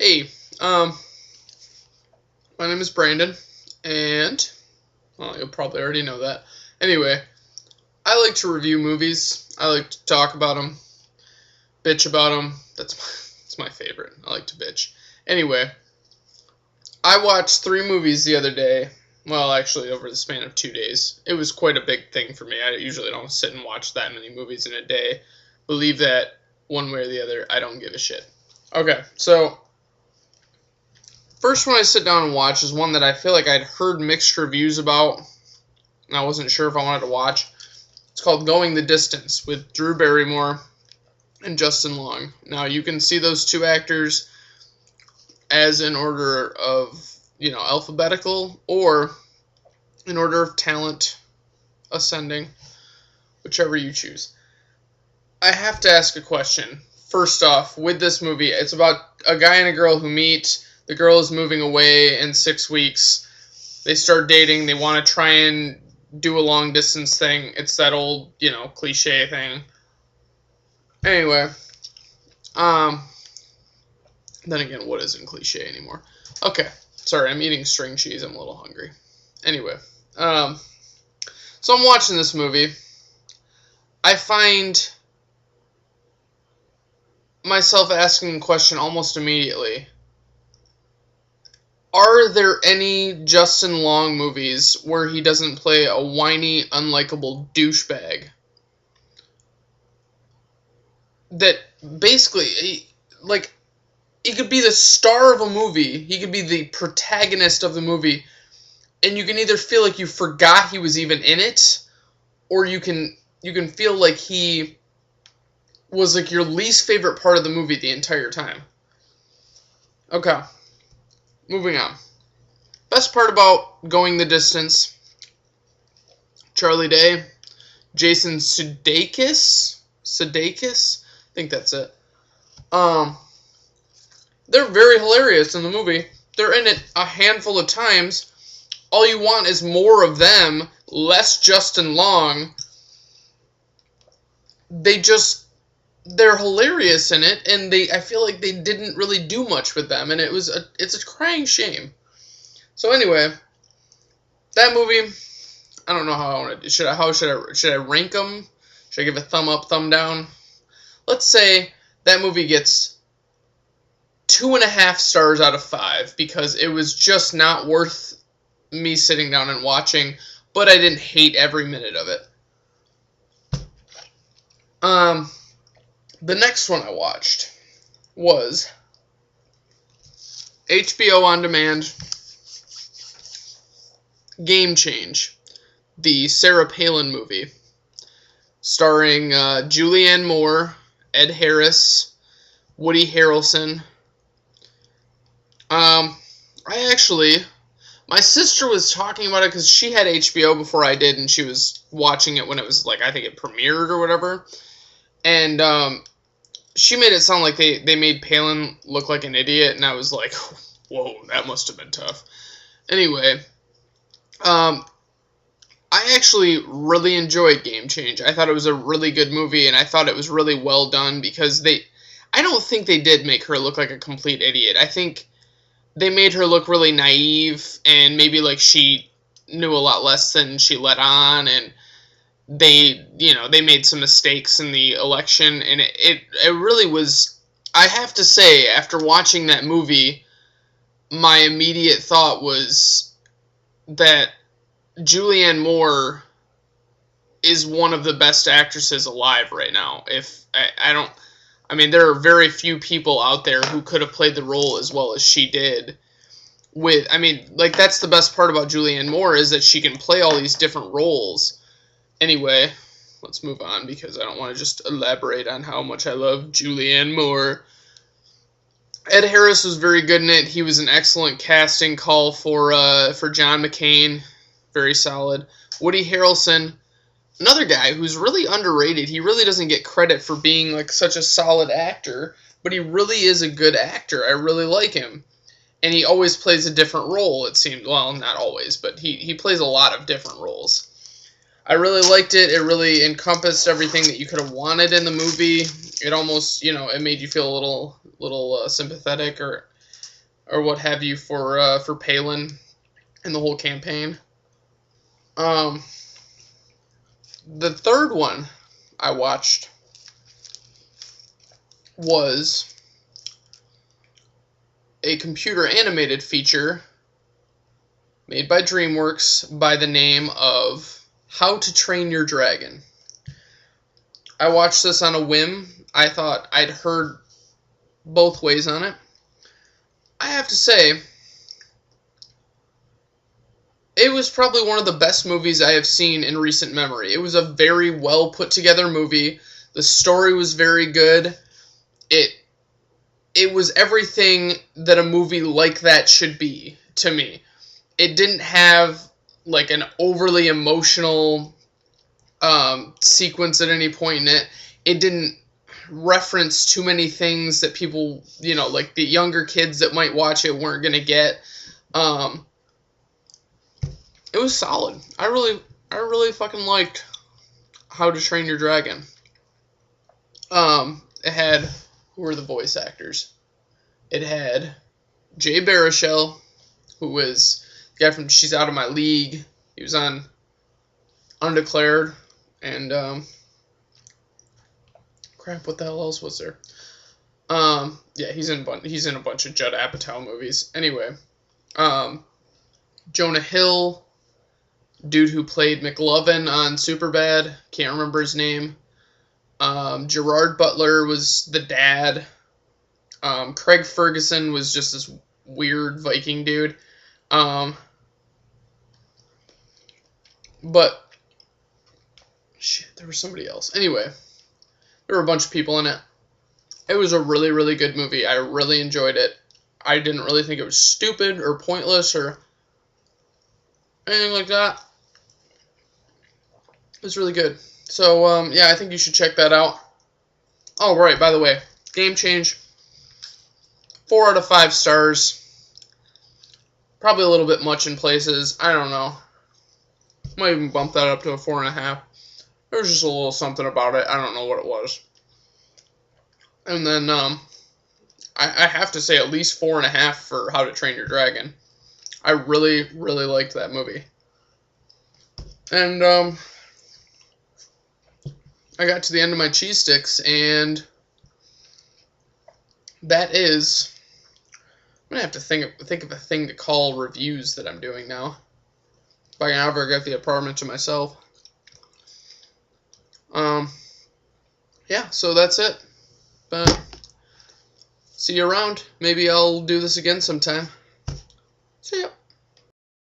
Hey, my name is Brandon, and, well, you'll probably already know that. Anyway, I like to review movies. I like to talk about them, bitch about them. That's my favorite. I like to bitch. Anyway, I watched 3 movies the other day. Well, actually, over the span of 2 days. It was quite a big thing for me. I usually don't sit and watch that many movies in a day. Believe that one way or the other, I don't give a shit. Okay, so first one I sit down and watch is one that I feel like I'd heard mixed reviews about, and I wasn't sure if I wanted to watch. It's called Going the Distance with Drew Barrymore and Justin Long. Now, you can see those 2 actors as in order of, alphabetical, or in order of talent ascending, whichever you choose. I have to ask a question. First off, with this movie, it's about a guy and a girl who meet. The girl is moving away in 6 weeks. They start dating. They want to try and do a long distance thing. It's that old, cliche thing. Anyway, then again, what isn't cliche anymore? Okay, sorry, I'm eating string cheese. I'm a little hungry. Anyway, so I'm watching this movie. I find myself asking the question almost immediately. Are there any Justin Long movies where he doesn't play a whiny, unlikable douchebag? That basically, he could be the star of a movie, he could be the protagonist of the movie, and you can either feel like you forgot he was even in it, or you can feel like he was like your least favorite part of the movie the entire time. Okay. Moving on. Best part about Going the Distance: Charlie Day, Jason Sudeikis, I think that's it. They're very hilarious in the movie. They're in it a handful of times. All you want is more of them, less Justin Long. They're hilarious in it, and I feel like they didn't really do much with them, and it's a crying shame. So anyway, that movie, I don't know how I want to. Should I rank them? Should I give a thumb up, thumb down? Let's say that movie gets 2.5 stars out of 5 because it was just not worth me sitting down and watching, but I didn't hate every minute of it. The next one I watched was HBO On Demand Game Change, the Sarah Palin movie, starring Julianne Moore, Ed Harris, Woody Harrelson. My sister was talking about it because she had HBO before I did, and she was watching it when it was, I think it premiered or whatever. And she made it sound like they made Palin look like an idiot, and I was like, whoa, that must have been tough. Anyway, I actually really enjoyed Game Change. I thought it was a really good movie, and I thought it was really well done because I don't think they did make her look like a complete idiot. I think they made her look really naive, and maybe she knew a lot less than she let on, and they made some mistakes in the election, and it really was. I have to say, after watching that movie, my immediate thought was that Julianne Moore is one of the best actresses alive right now. There are very few people out there who could have played the role as well as she did. That's the best part about Julianne Moore, is that she can play all these different roles. Anyway, let's move on because I don't want to just elaborate on how much I love Julianne Moore. Ed Harris was very good in it. He was an excellent casting call for John McCain. Very solid. Woody Harrelson, another guy who's really underrated. He really doesn't get credit for being such a solid actor, but he really is a good actor. I really like him. And he always plays a different role, it seems. Well, not always, but he plays a lot of different roles. I really liked it. It really encompassed everything that you could have wanted in the movie. It almost, it made you feel a little sympathetic, or or what have you for Palin and the whole campaign. The third one I watched was a computer animated feature made by DreamWorks by the name of How to Train Your Dragon. I watched this on a whim. I thought I'd heard both ways on it. I have to say, it was probably one of the best movies I have seen in recent memory. It was a very well put together movie. The story was very good. It was everything that a movie like that should be, to me. It didn't have like an overly emotional sequence at any point in it. It didn't reference too many things that people, like the younger kids that might watch it weren't going to get. It was solid. I really fucking liked How to Train Your Dragon. It had, who were the voice actors? It had Jay Baruchel, who was the guy from She's Out of My League. He was on Undeclared, and crap, what the hell else was there? Yeah, he's in a bunch of Judd Apatow movies. Anyway, Jonah Hill, dude who played McLovin on Superbad, can't remember his name. Gerard Butler was the dad. Craig Ferguson was just this weird Viking dude. But shit, there was somebody else. Anyway, there were a bunch of people in it. It was a really, really good movie. I really enjoyed it. I didn't really think it was stupid or pointless or anything like that. It was really good. So, yeah, I think you should check that out. Oh, right, by the way, Game Change, 4 out of 5 stars. Probably a little bit much in places. I don't know. Might even bump that up to a 4.5. There was just a little something about it. I don't know what it was. And then, I have to say at least 4.5 for How to Train Your Dragon. I really, really liked that movie. And, I got to the end of my cheese sticks, and that is, I'm gonna have to think of a thing to call reviews that I'm doing now. If I can ever get the apartment to myself. Yeah, so that's it. But see you around. Maybe I'll do this again sometime. See ya.